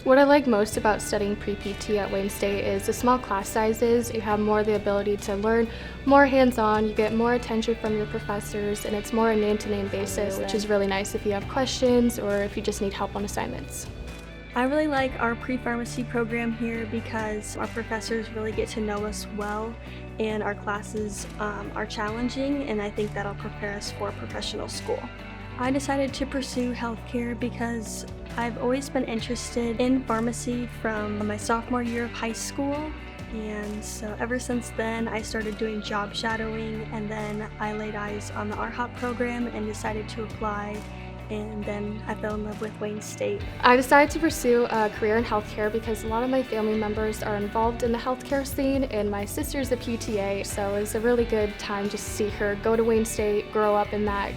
What I like most about studying pre-PT at Wayne State is the small class sizes. You have more the ability to learn more hands-on, you get more attention from your professors, and it's more a name-to-name basis, which is really nice if you have questions or if you just need help on assignments. I really like our pre-pharmacy program here because our professors really get to know us well and our classes are challenging, and I think that'll prepare us for professional school. I decided to pursue healthcare because I've always been interested in pharmacy from my sophomore year of high school, and so ever since then I started doing job shadowing, and then I laid eyes on the RHOP program and decided to apply, and then I fell in love with Wayne State. I decided to pursue a career in healthcare because a lot of my family members are involved in the healthcare scene, and my sister's a PTA, so it was a really good time just to see her go to Wayne State, grow up in that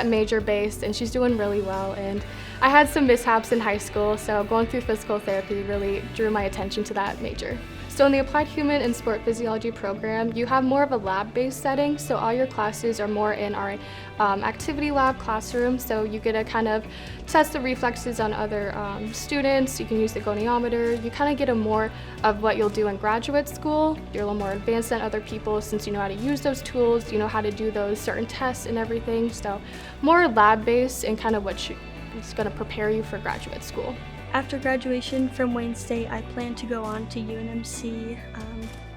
major base, and she's doing really well. And I had some mishaps in high school, so going through physical therapy really drew my attention to that major. So in the Applied Human and Sport Physiology program, you have more of a lab-based setting, so all your classes are more in our activity lab classroom, so you get to kind of test the reflexes on other students, you can use the goniometer, you kind of get a more of what you'll do in graduate school. You're a little more advanced than other people since you know how to use those tools, you know how to do those certain tests and everything, so more lab-based and kind of what is going to prepare you for graduate school. After graduation from Wayne State, I plan to go on to UNMC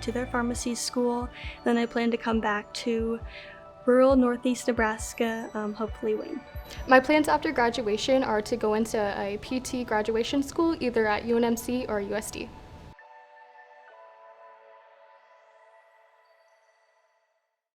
to their pharmacy school. Then I plan to come back to rural northeast Nebraska, hopefully Wayne. My plans after graduation are to go into a PT graduation school either at UNMC or USD.